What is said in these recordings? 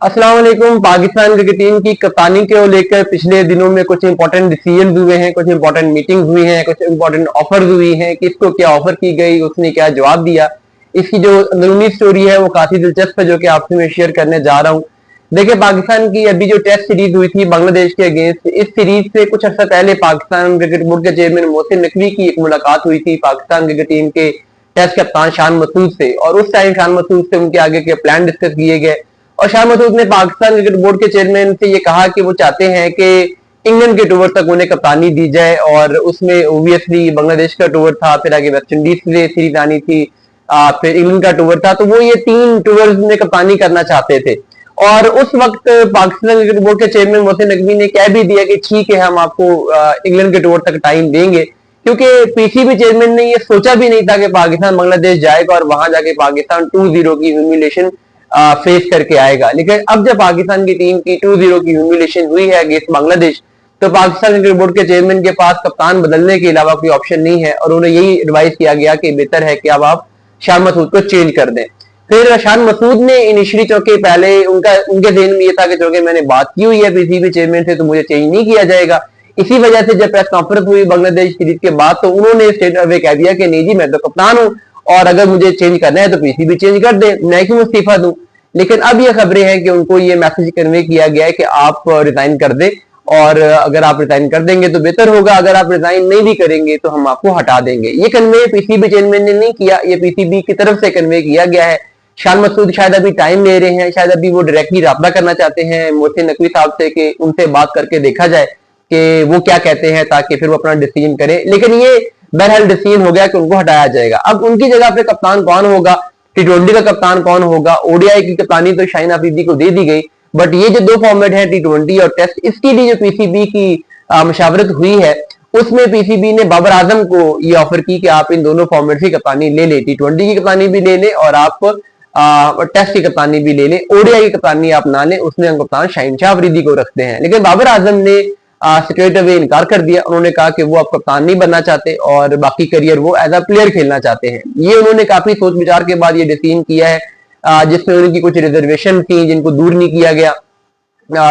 अस्सलाम वालेकुम। Pakistan cricket team की कप्तानी को लेकर पिछले दिनों में कुछ इंपॉर्टेंट डिसीजन हुए हैं, कुछ इंपॉर्टेंट मीटिंग हुई हैं, कुछ इंपॉर्टेंट ऑफर हुई हैं। किसको क्या ऑफर की गई, उसने क्या जवाब दिया, इसकी जो अंदरूनी स्टोरी है वो काफी दिलचस्प है, जो कि आपसे मैं शेयर करने जा रहा हूँ। देखिए, पाकिस्तान की अभी जो टेस्ट सीरीज हुई थी बांग्लादेश के अगेंस्ट, इस सीरीज से कुछ अर्सा पहले पाकिस्तान क्रिकेट बोर्ड के चेयरमैन मोहसिन नकवी की एक मुलाकात हुई थी पाकिस्तान क्रिकेट टीम के टेस्ट कप्तान शान मसूद से, और उस टाइम शान मसूद से उनके आगे के प्लान डिस्कस किए गए। और शाह मसूद ने पाकिस्तान क्रिकेट बोर्ड के चेयरमैन से ये कहा कि वो चाहते हैं कि इंग्लैंड के टूर तक उन्हें कप्तानी दी जाए, और उसमें ओबियसली बांग्लादेश का टूर था, फिर आगे वेस्ट इंडीज से सीरीज आनी थी, फिर इंग्लैंड का टूर था, तो वो ये 3 टूर्स में कप्तानी करना चाहते थे। और उस वक्त पाकिस्तान क्रिकेट बोर्ड के चेयरमैन मोहसिन नकवी ने कह भी दिया कि ठीक है, हम आपको इंग्लैंड के टूर तक टाइम देंगे, क्योंकि पीसीबी चेयरमैन ने ये सोचा भी नहीं था कि पाकिस्तान बांग्लादेश जाएगा और वहां जाके पाकिस्तान 2-0 की ह्यूमिलेशन फेस करके आएगा। लेकिन अब जब पाकिस्तान की टीम की 2-0 की ह्यूमिलेशन हुई है अगेंस्ट बांग्लादेश, तो पाकिस्तान क्रिकेट बोर्ड के चेयरमैन के पास कप्तान बदलने के अलावा कोई ऑप्शन नहीं है, और उन्हें यही एडवाइस किया गया कि बेहतर है कि अब आप शान मसूद को चेंज कर दें। फिर शान मसूद ने इनिशियली, चूंकि पहले उनके जहन में ये था कि चूंकि मैंने बात की हुई है पीसीबी चेयरमैन से, तो मुझे चेंज नहीं किया जाएगा। इसी वजह से जब प्रेस कॉन्फ्रेंस हुई बांग्लादेश सीरीज के बाद, तो उन्होंने स्टेट अवे कह दिया कि नहीं जी, मैं तो कप्तान हूं, और अगर मुझे चेंज करना है तो पीसीबी चेंज कर दे, मैं क्यों इस्तीफा दूं। लेकिन अब ये खबरें हैं कि उनको ये मैसेज कन्वे किया गया है कि आप रिजाइन कर दें, और अगर आप रिजाइन कर देंगे तो बेहतर होगा, अगर आप रिजाइन नहीं भी करेंगे तो हम आपको हटा देंगे। ये कन्वे पीसीबी चेयरमैन ने नहीं किया, ये पीसीबी की तरफ से कन्वे किया गया है। शान मसूद शायद अभी टाइम ले रहे हैं, शायद अभी वो डायरेक्टली राब्ता करना चाहते हैं मोहसिन नकवी साहब से कि उनसे बात करके देखा जाए कि वो क्या कहते हैं, ताकि फिर वो अपना डिसीजन करें। लेकिन ये बहरहाल डिसीजन हो गया कि उनको हटाया जाएगा। अब उनकी जगह पे कप्तान कौन होगा, टी20 का कप्तान कौन होगा, ओडीआई की कप्तानी तो शाहीन अफरीदी को दे दी गई, बट ये जो 2 फॉर्मेट है टी20 और टेस्ट, इसके लिए जो पीसीबी की मशावरत हुई है, उसमें पीसीबी ने बाबर आजम को ये ऑफर की कि आप इन दोनों फॉर्मेट की कप्तानी ले लें, टी20 की कप्तानी भी ले लें और आप टेस्ट की कप्तानी भी ले लें, ओडीआई की कप्तानी आप ना लें, उसमें हम कप्तान शाहीन शाह अफरीदी को रखते हैं। लेकिन बाबर आजम ने स्ट्रेट अवे इनकार कर दिया। उन्होंने कहा कि वो अब कप्तान नहीं बनना चाहते और बाकी करियर वो एज अ प्लेयर खेलना चाहते हैं। ये उन्होंने काफी सोच विचार के बाद ये डिसीजन किया है, जिसमें उनकी कुछ रिजर्वेशन थी जिनको दूर नहीं किया गया,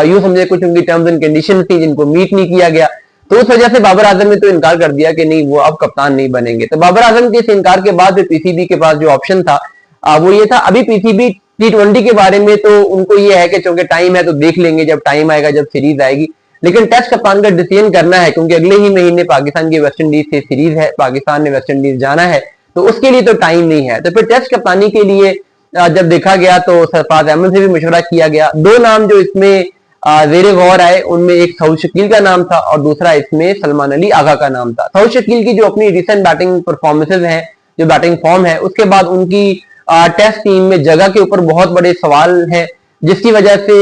यूं समझे कुछ उनकी टर्म्स एंड कंडीशन थी जिनको मीट नहीं किया गया। तो उस वजह से बाबर आजम ने तो इनकार कर दिया कि नहीं, वो अब कप्तान नहीं बनेंगे। तो बाबर आजम के इस इनकार के बाद पीसीबी के पास जो ऑप्शन था वो ये था। अभी पीसीबी टी20 के बारे में तो उनको ये है कि चूंकि टाइम है तो देख लेंगे, जब टाइम आएगा, जब सीरीज आएगी। लेकिन टेस्ट कप्तान का डिसीजन करना है, क्योंकि अगले ही महीने पाकिस्तान की वेस्ट इंडीज से सीरीज है, पाकिस्तान ने वेस्ट इंडीज जाना है, तो उसके लिए तो टाइम नहीं है। तो फिर टेस्ट कप्तानी के लिए जब देखा गया तो सरफराज अहमद से भी मशवरा किया गया। 2 नाम जो इसमें जेरे गौर आए, उनमें एक सऊद शकील का नाम था और दूसरा इसमें सलमान अली आगा का नाम था। सऊद शकील की जो अपनी रिसेंट बैटिंग परफॉर्मेंसेज हैं, जो बैटिंग फॉर्म है, उसके बाद उनकी टेस्ट टीम में जगह के ऊपर बहुत बड़े सवाल हैं, जिसकी वजह से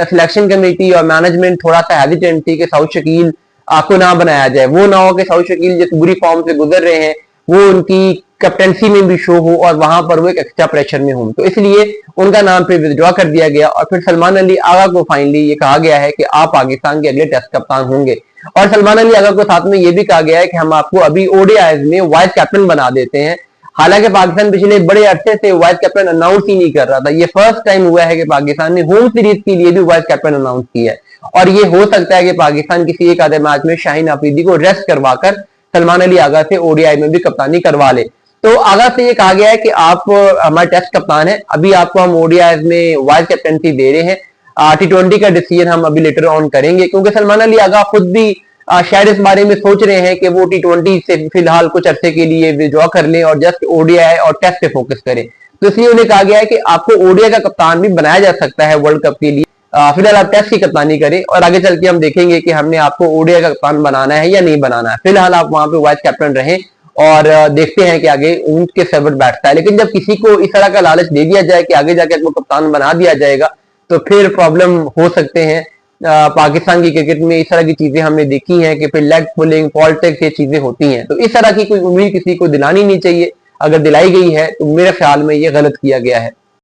सिलेक्शन कमेटी और मैनेजमेंट थोड़ा सा हेजिटेंट थी कि सऊद शकील को ना बनाया जाए। वो ना हो कि सऊद शकील जिस बुरी फॉर्म से गुजर रहे हैं वो उनकी कैप्टनसी में भी शो हो और वहां पर वो एक एक्स्ट्रा प्रेशर में हो, तो इसलिए उनका नाम फिर विथड्रॉ कर दिया गया। और फिर सलमान अली आगा को फाइनली ये कहा गया है कि आप पाकिस्तान के अगले टेस्ट कप्तान होंगे। और सलमान अली आगा को साथ में ये भी कहा गया है कि हम आपको अभी ओडीआईज में वाइस कैप्टन बना देते हैं। हालांकि पाकिस्तान पिछले बड़े अरसे से वाइस कैप्टन अनाउंस ही नहीं कर रहा था। ये फर्स्ट टाइम हुआ है कि पाकिस्तान ने होम सीरीज के लिए भी वाइस कैप्टन अनाउंस किया है, और ये हो सकता है कि पाकिस्तान किसी एक आधे मैच में शाहीन अफरीदी को रेस्ट करवाकर सलमान अली आगा से ओडीआई में भी कप्तानी करवा ले। तो आगा से ये कहा गया है कि आप हमारे टेस्ट कप्तान है, अभी आपको हम ओडीआई में वाइस कैप्टनसी दे रहे हैं, टी20 का डिसीजन हम अभी लेटर ऑन करेंगे, क्योंकि सलमान अली आगा खुद भी शायद इस बारे में सोच रहे हैं कि वो टी20 से फिलहाल कुछ अरसे के लिए विड्रॉ कर लें और जस्ट ओडीआई और टेस्ट पे फोकस करें। तो इसलिए उन्हें कहा गया है कि आपको ओडीआई का कप्तान भी बनाया जा सकता है वर्ल्ड कप के लिए, फिलहाल आप टेस्ट की कप्तानी करें और आगे चल के हम देखेंगे कि हमने आपको ओडीआई का कप्तान बनाना है या नहीं बनाना है। फिलहाल आप वहां पे वाइस कैप्टन रहें और देखते हैं कि आगे उनके फेवर बैठता है। लेकिन जब किसी को इस तरह का लालच दे दिया जाए कि आगे जाके आपको कप्तान बना दिया जाएगा, तो फिर प्रॉब्लम हो सकते हैं। पाकिस्तान की क्रिकेट में इस तरह की चीजें हमने देखी हैं कि फिर लेग पुलिंग, पॉलिटिक्स, ये चीजें होती हैं। तो इस तरह की कोई उम्मीद किसी को दिलानी नहीं चाहिए। अगर दिलाई गई है तो मेरे ख्याल में ये गलत किया गया है।